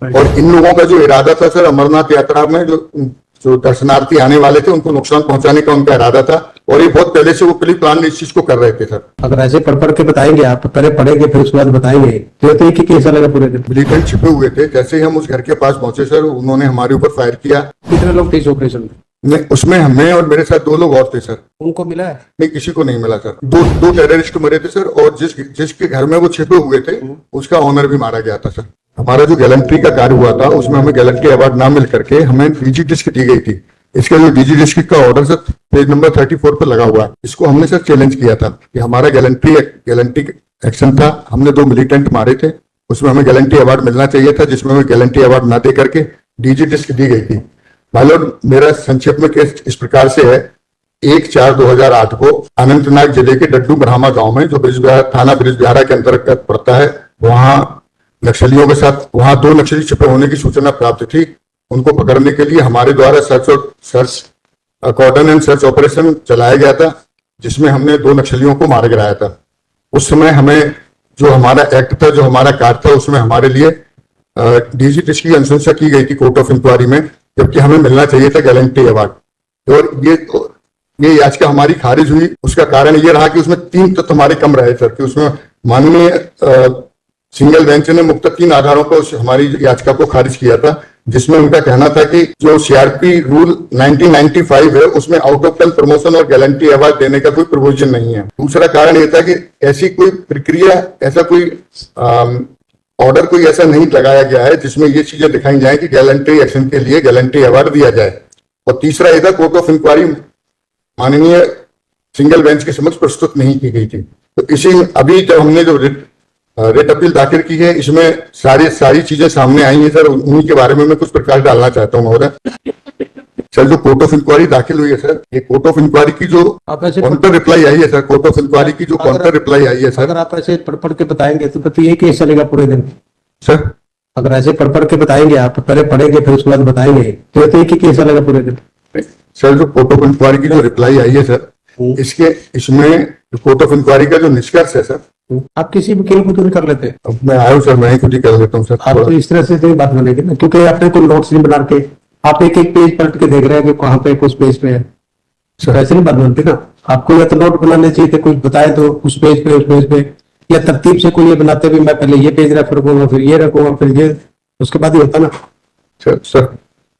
और इन लोगों का जो इरादा था सर, अमरनाथ यात्रा में जो दर्शनार्थी आने वाले थे उनको नुकसान पहुंचाने का उनका इरादा था, और ये बहुत पहले से वो प्री प्लान इस चीज को कर रहे थे सर। अगर ऐसे पढ़ के बताएंगे, आप पहले पढ़ेंगे फिर उसके बाद बताएंगे, तो एक ही केस लगा पूरे दिन। मिलिटेंट छिपे हुए थे, जैसे ही हम उस घर के पास पहुंचे सर, उन्होंने हमारे ऊपर फायर किया। कितने लोग थे इस ऑपरेशन में? नहीं, उसमें हमें और मेरे साथ 2 लोग और थे सर। उनको मिला है? नहीं, किसी को नहीं मिला सर। दो टेररिस्ट मरे थे सर, और जिसके घर में वो छिपे हुए थे उसका ऑनर भी मारा गया था सर। हमारा जो गैलेंट्री का कार्य हुआ था उसमें हमें गैलेंट्री अवार्ड ना मिल करके हमें डीजी डिस्क दी गई थी। इसका जो डीजी डिस्क का ऑर्डर सर पेज नंबर 34 पर लगा हुआ है। इसको हमने सर चैलेंज किया था कि हमारा गैलेंट्री एक्शन था, हमने 2 मिलिटेंट मारे थे, उसमें हमें गैलेंट्री अवार्ड मिलना चाहिए था, जिसमें हमें गैलेंट्री अवार्ड ना दे करके डीजी डिस्क दी गई थी। भाई लोग, मेरा संक्षेप में केस इस प्रकार से है। 1/4/2008 को अनंतनाग जिले के डड्डू ब्रह्मा गांव में, जो थाना ब्रिजबिहारा के अंतर्गत पड़ता है, वहां नक्सलियों के साथ वहां 2 नक्सली छिपे होने की सूचना प्राप्त थी। उनको पकड़ने के लिए हमारे द्वारा कॉर्डन एंड सर्च ऑपरेशन चलाया गया था, जिसमें हमने 2 नक्सलियों को मार गिराया था। उस समय हमें जो हमारा एक्ट था, जो हमारा कार्य था, उसमें हमारे लिए डीजी डिस्क की अनुशंसा की गई थी कोर्ट ऑफ इंक्वायरी में, जबकि हमें मिलना चाहिए था गैलेंट्री अवार्ड। और ये याचिका हमारी खारिज हुई। उसका कारण ये रहा कि उसमें 3 तत्व हमारे कम रहे सर, कि उसमें माननीय सिंगल बेंच ने मुख्य 3 आधारों पर हमारी याचिका को खारिज किया था, जिसमें उनका कहना था कि जो सीआरपी रूल 1995 है उसमें आउट ऑफ टर्न प्रमोशन और गैलेंट्री अवार्ड देने का कोई प्रोविजन नहीं है। दूसरा कारण यह था कि ऐसी कोई प्रक्रिया, ऐसा कोई ऑर्डर कोई ऐसा नहीं लगाया गया है जिसमें ये चीजें दिखाई जाए कि गैलेंट्री एक्शन के लिए गैलेंट्री अवार्ड दिया जाए। और तीसरा यह था, कोर्ट ऑफ इंक्वायरी माननीय सिंगल बेंच के समक्ष प्रस्तुत नहीं की गई थी। तो इसी अभी जब हमने जो रेट अपील दाखिल की है, इसमें सारी चीजें सामने आई हैं सर। उन्हीं के बारे में मैं कुछ प्रकाश डालना चाहता हूँ महोदय। सर, जो कोर्ट ऑफ इंक्वायरी दाखिल हुई है सर, ये कोर्ट ऑफ इंक्वायरी की जो काउंटर रिप्लाई आई है सर, कोर्ट ऑफ इंक्वायरी की जो काउंटर रिप्लाई आई है सर, अगर आप ऐसे पढ़ के बताएंगे तो ये केस चलेगा पूरे दिन सर। अगर ऐसे पढ़ के बताएंगे, आप पहले पढ़ेंगे फिर उसके बाद बताएंगे, तो एक ही केस चलेगा पूरे दिन सर। जो कोर्ट ऑफ इंक्वायरी की जो रिप्लाई आई है सर, इसमें कोर्ट ऑफ इंक्वायरी का जो निष्कर्ष है सर, आप किसी वकील को तो नहीं कर लेते? अब मैं आया हूँ सर, मैं ही खुद ही कर लेता हूँ सर। आप तो इस तरह से नहीं बात बनेगी ना, क्योंकि आपने कोई नोट्स नहीं बना के आप एक पेज पलट के देख रहे हैं कि कहाँ पे कुछ पेज पे है सर, ऐसे नहीं बात बनती ना। आपको या तो नोट बनाने चाहिए थे, कुछ बताए तो उस पेज पे, या तरतीब से कोई ये बनाते भी मैं पहले ये पेज रेफर करूंगा, फिर ये रखूंगा, फिर ये, उसके बाद ही होता ना सर।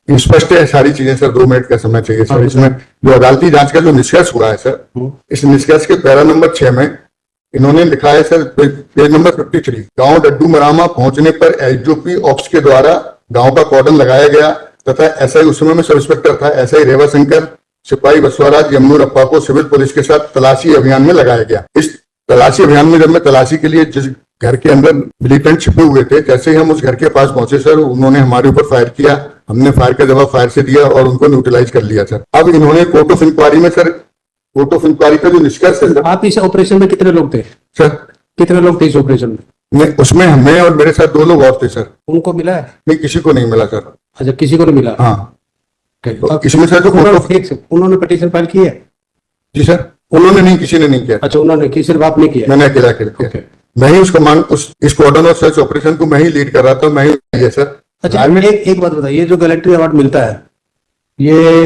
स्पष्ट है सारी चीजें सर, 2 मिनट का समय चाहिए सर। इसमें जो अदालती जांच का जो निष्कर्ष हुआ है सर, इस निष्कर्ष के पैरा नंबर 6 में इन्होंने लिखा है सर, पेज नंबर 53, गांव डड्डू मरामा पहुंचने पर एसडीओपी ऑप्स के द्वारा गांव का कॉर्डन लगाया गया तथा एसआई, उस समय में सब इंस्पेक्टर था, एसआई रेवाशंकर, सिपाही बसवराज यमुनूरप्पा को सिविल पुलिस के साथ तलाशी अभियान में लगाया गया। इस तलाशी अभियान में जब मैं तलाशी के लिए जिस घर के अंदर मिलिटेंट छिपे हुए थे, जैसे ही हम उस घर के पास पहुंचे सर, उन्होंने हमारे ऊपर फायर किया। हमने फायर का जवाब फायर से दिया और उनको न्यूट्रलाइज कर लिया सर। अब इन्होंने कोर्ट ऑफ इंक्वायरी में सर, कोर्ट ऑफ इंक्वायरी का जो निष्कर्ष है सर। आप इस ऑपरेशन में कितने लोग थे सर? कितने लोग थे इस ऑपरेशन में? नहीं, उसमें हमें और मेरे साथ 2 लोग और थे सर। उनको मिला है? नहीं, किसी को नहीं मिला सर। अच्छा, किसी को नहीं मिला? हाँ। तो इसमें सर जो उन्होंने पिटीशन फाइल की है? जी सर, उन्होंने नहीं, किसी ने नहीं किया। अच्छा, उन्होंने की, सिर्फ आपने किया? मैंने अकेला किया। मैं ही उसका इस कॉर्डन और सर्च ऑपरेशन को मैं ही लीड कर रहा था, मैं ही सर। अच्छा, एक बात बताइए, ये जो गैलेंट्री अवार्ड मिलता है, ये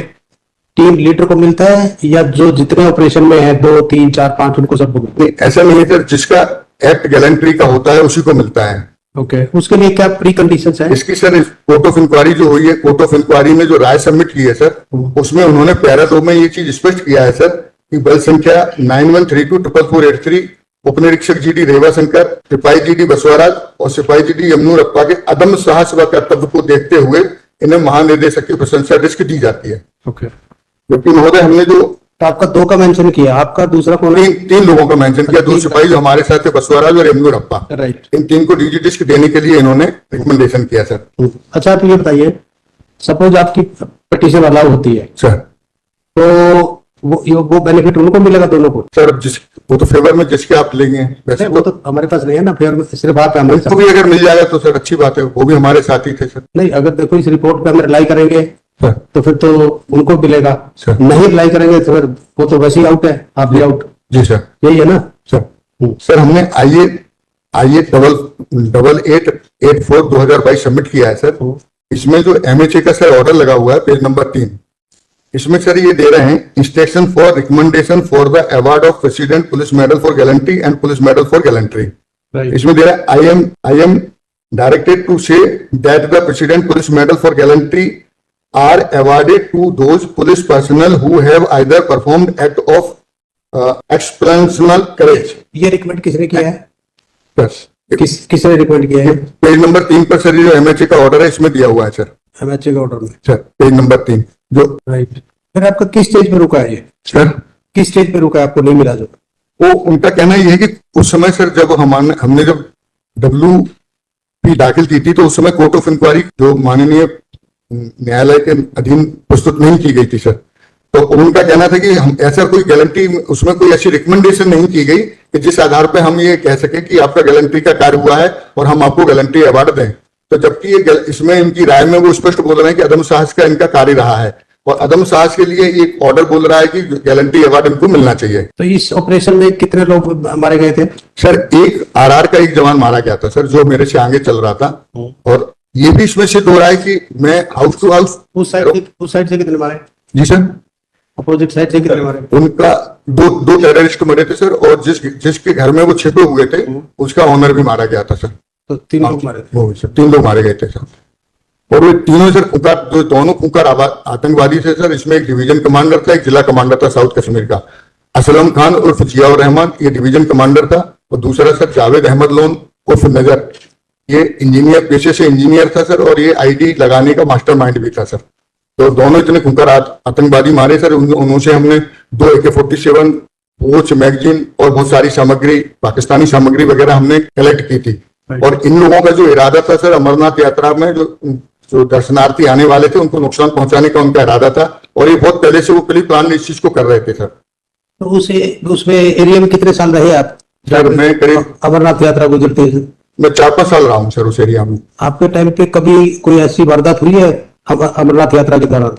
टीम लीडर को मिलता है या जो जितने ऑपरेशन में है 2, 3, 4, 5 उनको सबको मिलता है? ऐसा नहीं है सर, जिसका एक्ट गैलेंट्री का होता है उसी को मिलता है। ओके, उसके लिए क्या प्री कंडीशंस है? इसकी सर कोर्ट ऑफ इंक्वायरी जो हुई है, कोर्ट ऑफ इंक्वायरी ने जो राय सबमिट की है सर, उसमें उन्होंने पैरा 2 में ये चीज स्पष्ट किया है सर कि बल संख्या 91324483 उप निरीक्षक जीडी रेवाशंकर, सिपाही जीडी बसवराज और सिपाही जीडी यमुनूरप्पा के अदम्य साहस व कर्तव्य को देखते हुए इन्हें महानिदेशक की प्रशंसा डिस्क दी जाती है। ओके, क्योंकि महोदय हमने जो आपका 2 का मेंशन किया, आपका दूसरा कौन है? 3 लोगों का मेंशन किया, 2 सिपाही जो हमारे साथ थे, बसवराज और यमुनूरप्पा। राइट। इन 3 को डीजी डिस्क देने के लिए इन्होंने रिकमेंडेशन किया सर। अच्छा, आप ये बताइए, सपोज आपकी पिटीशन अलाउ होती है सर, तो वो बेनिफिट उनको मिलेगा, दोनों को सर? वो तो फेवर में जिसके आप लेंगे, वैसे वो तो हमारे पास नहीं है ना फेवर में, सिर्फ आप हमारे साथ। भी अगर मिल जाएगा तो सर अच्छी बात है, वो भी हमारे साथ ही थे सर। नहीं, अगर देखो इस रिपोर्ट पे हम रिलाई करेंगे सर, तो फिर तो उनको मिलेगा, नहीं रिलाई करेंगे तो फिर वो तो वैसे ही आउट है, आप भी आउट। जी सर, यही है ना सर? सर, हमने आइए 8884/2022 सबमिट किया है सर। इसमें जो MHA का सर ऑर्डर लगा हुआ है पेज नंबर 3, इसमें सर ये दे रहे हैं instruction for recommendation for the award of president police medal for gallantry and police medal for gallantry. इसमें दे रहा है I am directed to say that the president police medal for gallantry are awarded to those police personnel who have either performed act of exceptional courage. ये recommend किसने किया है? बस किसने रिकमेंड किया है? पेज नंबर 3 पर सर ये जो MHA का ऑर्डर है इसमें दिया हुआ है सर। MHA के ऑर्डर में सर पेज नंबर 3 जो राइट। फिर आपका किस स्टेज पे रुका है ये? सर किस स्टेज पे रुका है, आपको नहीं मिला जो? वो उनका कहना ये है कि उस समय सर जब हमने जब WP दाखिल की थी तो उस समय कोर्ट ऑफ इंक्वायरी जो माननीय न्यायालय के अधीन प्रस्तुत नहीं की गई थी सर। तो उनका कहना था कि हम ऐसा कोई गारंटी, उसमें कोई ऐसी रिकमेंडेशन नहीं की गई कि जिस आधार पे हम ये कह सके कि आपका गारंटी का कार्य हुआ है और हम आपको गारंटी अवार्ड दें। तो जबकि ये इसमें इनकी राय में वो स्पष्ट बोल रहे हैं कि अदम साहस का इनका कार्य रहा है और अदम साहस के लिए एक ऑर्डर बोल रहा है कि गारंटी अवार्ड इनको मिलना चाहिए। तो इस ऑपरेशन में कितने लोग मारे गए थे? सर एक RR का एक जवान मारा गया था सर, जो मेरे से आगे चल रहा था। और ये भी इसमें सिद्ध हो रहा है कि मैं हाउस टू हाउस उस साइड से कितने मारे? जी सर, अपोजिट साइड से कितने मारे? उनका दो टेररिस्ट मरे थे सर, और जिसके घर में वो छिपे हुए थे उसका ऑनर भी मारा गया था सर। तो 3 लोग मारे थे? वो सर 3 लोग मारे गए थे सर। और वो तीनों सर जो दोनों खुंखार आतंकवादी थे सर, इसमें एक डिवीजन कमांडर था, एक जिला कमांडर था साउथ कश्मीर का, असलम खान उर्फ जियाउर रहमान, ये डिवीजन कमांडर था। और दूसरा सर जावेद अहमद लोन उर्फ नजर, ये इंजीनियर पेशे से इंजीनियर था सर, और ये ID लगाने का मास्टरमाइंड भी था सर। तो दोनों इतने खुंखार आतंकवादी मारे सर। उनसे हमने 2 AK-47 वॉच, मैगजीन और बहुत सारी सामग्री, पाकिस्तानी सामग्री वगैरह हमने कलेक्ट की थी। और इन लोगों का जो इरादा था सर, अमरनाथ यात्रा में जो दर्शनार्थी आने वाले थे उनको नुकसान पहुंचाने का उनका इरादा था, और ये बहुत पहले से वो प्री प्लान इस चीज को कर रहे थे सर। तो उसमें एरिया में कितने साल रहे आप? सर मैं करीब अमरनाथ यात्रा गुजरते हैं मैं 4-5 साल रहा हूँ सर उस एरिया में। आपके टाइम पे कभी कोई ऐसी वारदात हुई है अमरनाथ यात्रा के दौरान?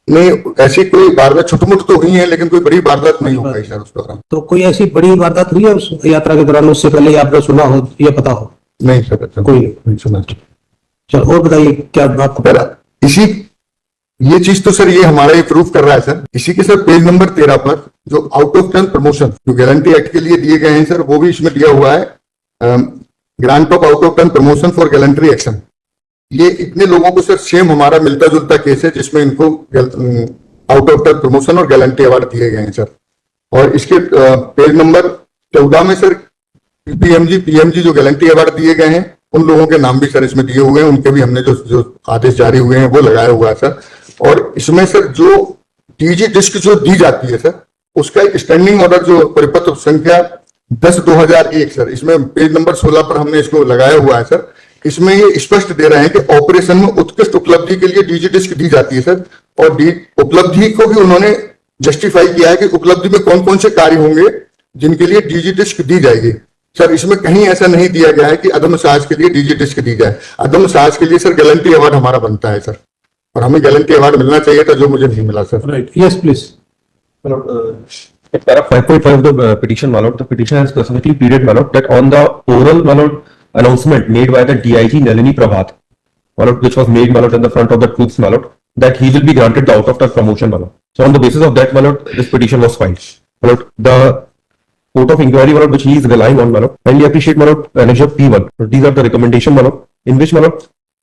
नहीं, ऐसी कोई वारदात छोटी मोटी तो हुई है, लेकिन कोई बड़ी वारदात नहीं हो पाई सर उस दौरान। तो कोई ऐसी बड़ी वारदात हुई है उस यात्रा के दौरान, उससे पहले आपने सुना हो या पता हो? नहीं सर, कोई नहीं सुना। चलो और बताइए क्या आपको पता? ये चीज तो सर ये हमारा ये प्रूफ कर रहा है सर। इसी के सर पेज नंबर 13 पर जो आउट ऑफ टर्न प्रमोशन जो गारंटी एक्ट के लिए दिए गए हैं सर, वो भी इसमें दिया हुआ है, grant of out of turn promotion for gallantry action. ये इतने लोगों को सर सेम हमारा मिलता जुलता केस है जिसमें इनको आउट ऑफ टर्न प्रमोशन और गैलेंट्री अवार्ड दिए गए हैं सर। और इसके पेज नंबर 14 में सर PMG जो गैलेंट्री अवार्ड दिए गए हैं उन लोगों के नाम भी सर इसमें दिए हुए हैं, उनके भी हमने जो आदेश जारी हुए हैं वो लगाया हुआ है सर। और इसमें सर जो DG डिस्क जो दी जाती है सर, उसका एक स्टैंडिंग ऑर्डर जो परिपत्र संख्या 10/2001 सर, इसमें पेज नंबर 16 पर हमने इसको लगाया हुआ है सर। इसमें ये स्पष्ट दे रहे हैं कि ऑपरेशन में उत्कृष्ट उपलब्धि के लिए DG डिस्क दी जाती है सर, और उपलब्धि को भी उन्होंने जस्टिफाई किया है कि उपलब्धि में कौन कौन से कार्य होंगे जिनके लिए DG डिस्क दी जाएगी सर। इसमें कहीं ऐसा नहीं दिया गया है कि अदम साहस के लिए DG डिस्क दी जाए। अदम साहस के लिए सर गैलेंट्री अवार्ड हमारा बनता है सर, और हमें गैलेंट्री अवार्ड मिलना चाहिए था, जो मुझे नहीं मिला sir. Right, yes please. Para 5.5 of the petition, my lord, the petition has specifically pleaded, my lord, that on the oral, my lord, announcement made by the DIG Nalini Prabhat, my lord, which was made, my lord, in the front of the troops, my lord, that he will be granted the out of turn promotion, my lord. So on the basis of that, my lord, this petition was filed. My lord, the court of inquiry, my lord, which he is relying on, my lord, kindly appreciate, my lord, Annexure P1. These are the recommendation, my lord, in which, my lord,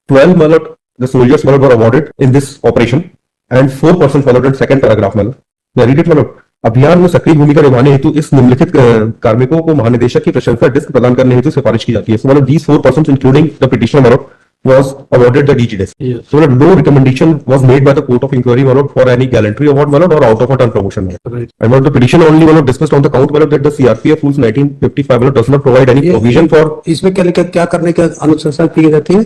12, my lord, the soldiers, my lord, were awarded in this operation, and 4 persons, my lord, in second paragraph, my lord. Now read it, my lord. अभियान में सक्रिय भूमिका निभाने हेतु इस निम्नलिखित कार्मिकों को महानिदेशक की प्रशंसा डिस्क प्रदान करने हेतु सिफारिश की जाती है। So मतलब these 4 persons including the petitioner was awarded the DG disc. Yes. So no recommendation was made by the court of inquiry for any gallantry award or out of a turn promotion. Right. And the petition only discussed on the count that the CRPF rules 1955 does not provide any provision for. इसमें क्या करने की अनुशंसा की जाती है?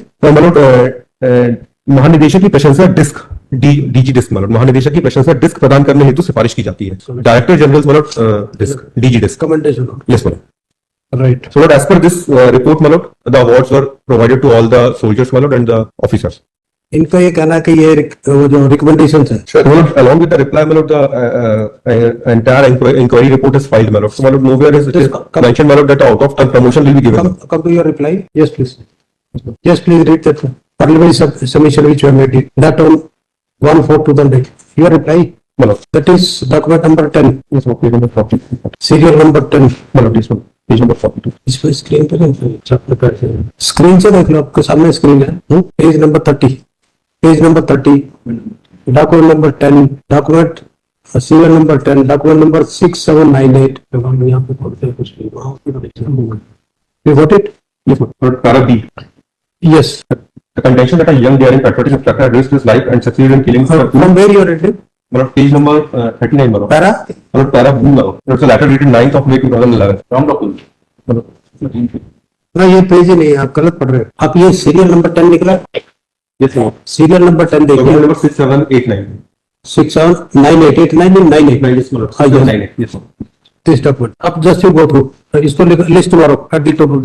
महानिदेशक की प्रशंसा डिस्क DG डिस्क मतलब महानिदेशक की प्रशंसा डिस्क प्रदान करने हेतु सिफारिश की जाती है। डायरेक्टर जनरल मतलब disc DG disc commendation. Yes मतलब right. So as per this report, my lord, the awards were provided to all the soldiers, my lord, and the officers. इनका ये कहना है कि ये वो जो रिकमेंडेशन है Sir, So, along with the reply, my lord, the entire inquiry report is filed, my lord. So, my lord, nowhere is it is mentioned, my lord, that out of turn promotion will be given. come to your reply. Yes, please. Yes, please read that parliamentary submission which you have made it. That on 1/4/2008. Your reply. My lord, That is document number 10. yes, page number 40. Serial number 10. My lord, this one, page number 42. इस पर screen पे screen से देख लो, आपके सामने screen है. Page number 30. Page number 30. Document number 10. Document serial number 10. Document number 6798. हम यहाँ पे पढ़ते हैं कुछ भी. You got it? Yes, my lord. Para B. Yes. The contention that a young daring patriotic instructor risked his life and succeeded in killing his From where you are reading? my lord, page number 39, my lord. Para? My lord, para B, my lord. It's a letter dated 9th of May 2011. Wrong document. My lord. ना ये page ही नहीं है, आप गलत पढ़ रहे हो. आप ये सीरियल नंबर 10 निकला. Yes, my lord. Serial number 10 Document देखिए. number 6789. 679889 Yes, my lord. हाँ, yes. 98. Yes, sir. This document. अब जस्ट यू गो थ्रू इसको लिस्ट मारो एट द टॉप.